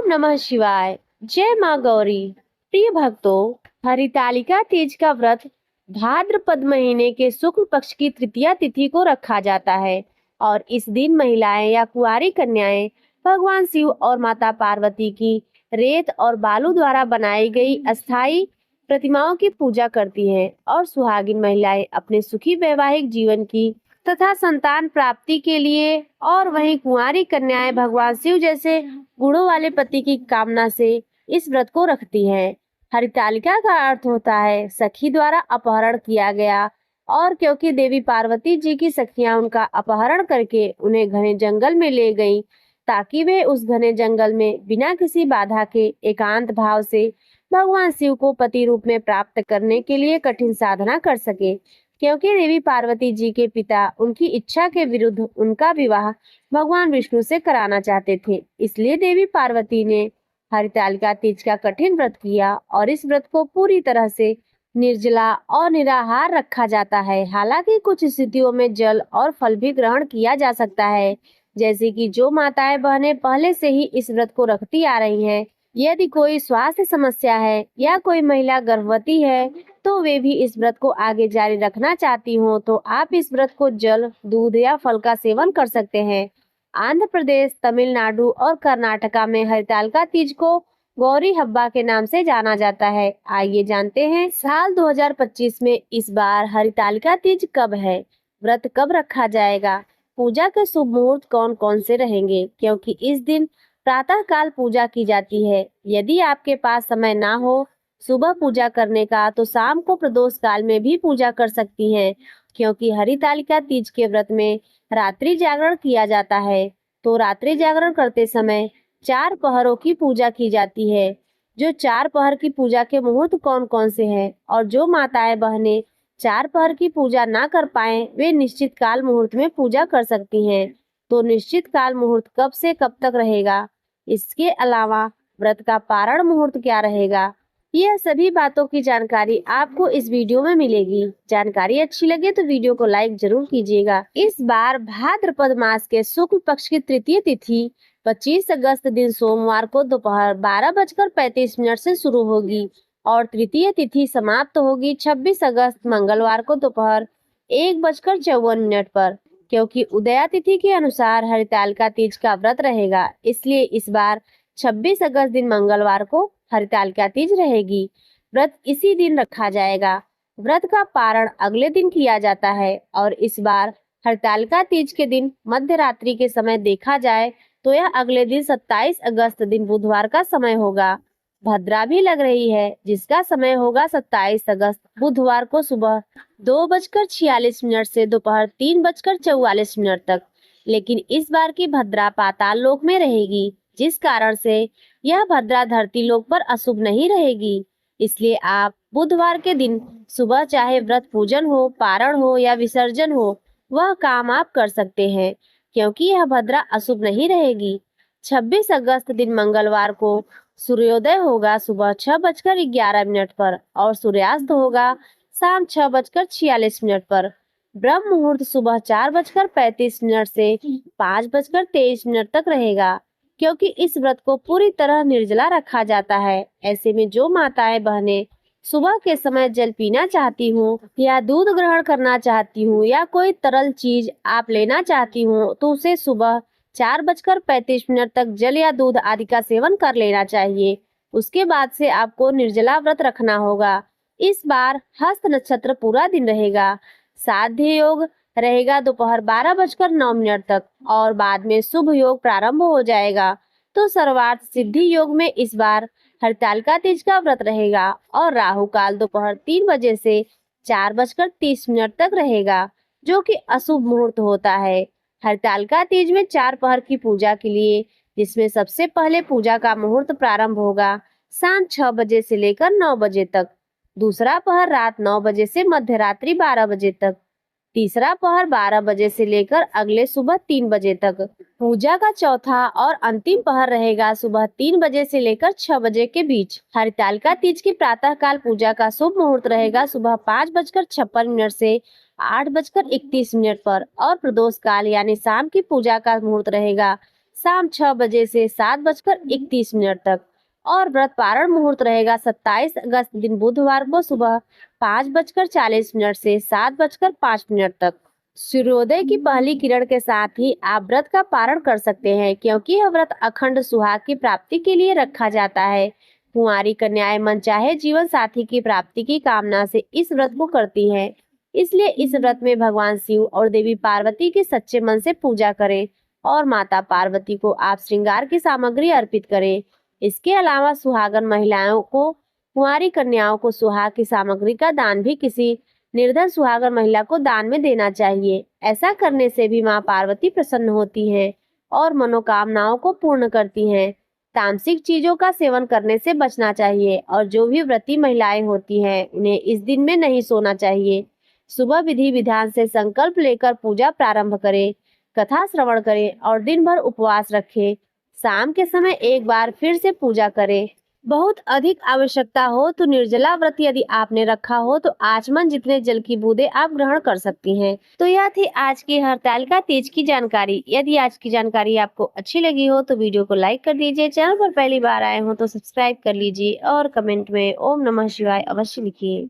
नमः शिवाय। जय माँ गौरी। प्रिय भक्तों, हरितालिका तीज का व्रत भाद्रपद महीने के शुक्ल पक्ष की तृतीया तिथि को रखा जाता है और इस दिन महिलाएं या कुंवारी कन्याएं भगवान शिव और माता पार्वती की रेत और बालू द्वारा बनाई गई अस्थाई प्रतिमाओं की पूजा करती हैं और सुहागिन महिलाएं अपने सुखी वैवाहिक जीवन की तथा संतान प्राप्ति के लिए और वहीं कुंवारी कन्याएं भगवान शिव जैसे गुणों वाले पति की कामना से इस व्रत को रखती हैं। हरितालिका का अर्थ होता है सखी द्वारा अपहरण किया गया, और क्योंकि देवी पार्वती जी की सखियां उनका अपहरण करके उन्हें घने जंगल में ले गईं ताकि वे उस घने जंगल में बिना किसी बाधा के एकांत भाव से भगवान शिव को पति रूप में प्राप्त करने के लिए कठिन साधना कर सके। क्योंकि देवी पार्वती जी के पिता उनकी इच्छा के विरुद्ध उनका विवाह भगवान विष्णु से कराना चाहते थे, इसलिए देवी पार्वती ने हरितालिका तीज का कठिन व्रत किया और इस व्रत को पूरी तरह से निर्जला और निराहार रखा जाता है। हालांकि कुछ स्थितियों में जल और फल भी ग्रहण किया जा सकता है, जैसे कि जो माताएं बहनें पहले से ही इस व्रत को रखती आ रही हैं। यदि कोई स्वास्थ्य समस्या है या कोई महिला गर्भवती है तो वे भी इस व्रत को आगे जारी रखना चाहती हो तो आप इस व्रत को जल, दूध या फल का सेवन कर सकते हैं। आंध्र प्रदेश, तमिलनाडु और कर्नाटका में हरितालिका तीज को गौरी हब्बा के नाम से जाना जाता है। आइए जानते हैं साल 2025 में इस बार हरितालिका तीज कब है, व्रत कब रखा जाएगा, पूजा के शुभ मुहूर्त कौन कौन से रहेंगे, क्योंकि इस दिन प्रातः काल पूजा की जाती है। यदि आपके पास समय ना हो सुबह पूजा करने का तो शाम को प्रदोष काल में भी पूजा कर सकती हैं, क्योंकि हरितालिका तीज के व्रत में रात्रि जागरण किया जाता है। तो रात्रि जागरण करते समय 4 पहरों की पूजा की जाती है। जो 4 पहर की पूजा के मुहूर्त कौन कौन से हैं और जो माताएं बहनें 4 पहर की पूजा ना कर पाए वे निश्चित काल मुहूर्त में पूजा कर सकती हैं। तो निश्चित काल मुहूर्त कब से कब तक रहेगा, इसके अलावा व्रत का पारण मुहूर्त क्या रहेगा, यह सभी बातों की जानकारी आपको इस वीडियो में मिलेगी। जानकारी अच्छी लगे तो वीडियो को लाइक जरूर कीजिएगा। इस बार भाद्रपद मास के शुक्ल पक्ष की तृतीय तिथि 25 अगस्त दिन सोमवार को दोपहर 12:35 से शुरू होगी और तृतीय तिथि समाप्त होगी 26 अगस्त मंगलवार को दोपहर 1:54 पर। क्योंकि उदया तिथि के अनुसार हरितालिका तीज का व्रत रहेगा, इसलिए इस बार 26 अगस्त दिन मंगलवार को हरितालिका तीज रहेगी। व्रत इसी दिन रखा जाएगा। व्रत का पारण अगले दिन किया जाता है और इस बार हरितालिका तीज के दिन मध्य रात्रि के समय देखा जाए तो यह अगले दिन 27 अगस्त दिन बुधवार का समय होगा। भद्रा भी लग रही है जिसका समय होगा 27 अगस्त बुधवार को सुबह 2:46 से दोपहर 3:44 तक। लेकिन इस बार की भद्रा पाताल लोक में रहेगी, जिस कारण से यह भद्रा धरती लोक पर अशुभ नहीं रहेगी। इसलिए आप बुधवार के दिन सुबह चाहे व्रत पूजन हो, पारण हो या विसर्जन हो, वह काम आप कर सकते हैं, क्योंकि यह भद्रा अशुभ नहीं रहेगी। 26 अगस्त दिन मंगलवार को सूर्योदय होगा सुबह 6:11 पर और सूर्यास्त होगा शाम 6:46 पर। ब्रह्म मुहूर्त सुबह 4:35 से 5:23 तक रहेगा। क्योंकि इस व्रत को पूरी तरह निर्जला रखा जाता है, ऐसे में जो माताएं बहनें सुबह के समय जल पीना चाहती हूँ या दूध ग्रहण करना चाहती हूँ या कोई तरल चीज आप लेना चाहती हूँ तो उसे सुबह 4:35 तक जल या दूध आदि का सेवन कर लेना चाहिए। उसके बाद से आपको निर्जला व्रत रखना होगा। इस बार हस्त नक्षत्र पूरा दिन रहेगा। साध्य योग रहेगा दोपहर 12:09 तक और बाद में शुभ योग प्रारंभ हो जाएगा। तो सर्वार्थ सिद्धि योग में इस बार हरितालिका तीज का व्रत रहेगा और राहु काल दोपहर 3 बजे से 4:30 तक रहेगा, जो कि अशुभ मुहूर्त होता है। हरितालिका तीज में 4 पहर की पूजा के लिए, जिसमें सबसे पहले पूजा का मुहूर्त प्रारंभ होगा शाम 6 बजे से लेकर 9 बजे तक। दूसरा पहर रात 9 बजे से मध्य रात्रि 12 बजे तक। तीसरा पहर 12 बजे से लेकर अगले सुबह 3 बजे तक। पूजा का चौथा और अंतिम पहर रहेगा सुबह 3 बजे से लेकर 6 बजे के बीच। हरितालिका तीज की प्रातः काल पूजा का शुभ मुहूर्त रहेगा सुबह 5:56 से 8:31 पर और प्रदोष काल यानी शाम की पूजा का मुहूर्त रहेगा शाम 6 बजे से 7:31 तक। और व्रत पारण मुहूर्त रहेगा 27 अगस्त दिन बुधवार को सुबह 5:40 से 7:05 तक। सूर्योदय की पहली किरण के साथ ही आप व्रत का पारण कर सकते हैं, क्योंकि यह व्रत अखंड सुहाग की प्राप्ति के लिए रखा जाता है। कुंवारी कन्याएं मनचाहे जीवन साथी की प्राप्ति की कामना से इस व्रत को करती हैं। इसलिए इस व्रत में भगवान शिव और देवी पार्वती की सच्चे मन से पूजा करें और माता पार्वती को आप श्रृंगार की सामग्री अर्पित करें। इसके अलावा सुहागन महिलाओं को, कुंवारी कन्याओं को सुहाग की सामग्री का दान भी किसी निर्धन सुहागन महिला को दान में देना चाहिए। ऐसा करने से भी मां पार्वती प्रसन्न होती हैं और मनोकामनाओं को पूर्ण करती हैं। तामसिक चीजों का सेवन करने से बचना चाहिए और जो भी व्रती महिलाएं होती हैं उन्हें इस दिन में नहीं सोना चाहिए। सुबह विधि विधान से संकल्प लेकर पूजा प्रारंभ करें, कथा श्रवण करें और दिन भर उपवास रखें। शाम के समय एक बार फिर से पूजा करें। बहुत अधिक आवश्यकता हो तो निर्जला व्रत यदि आपने रखा हो तो आचमन जितने जल की बूंदें आप ग्रहण कर सकती हैं। तो यह थी आज की हरतालिका तीज की जानकारी। यदि आज की जानकारी आपको अच्छी लगी हो तो वीडियो को लाइक कर दीजिए, चैनल पर पहली बार आए हो तो सब्सक्राइब कर लीजिए और कमेंट में ओम नमः शिवाय अवश्य लिखिए।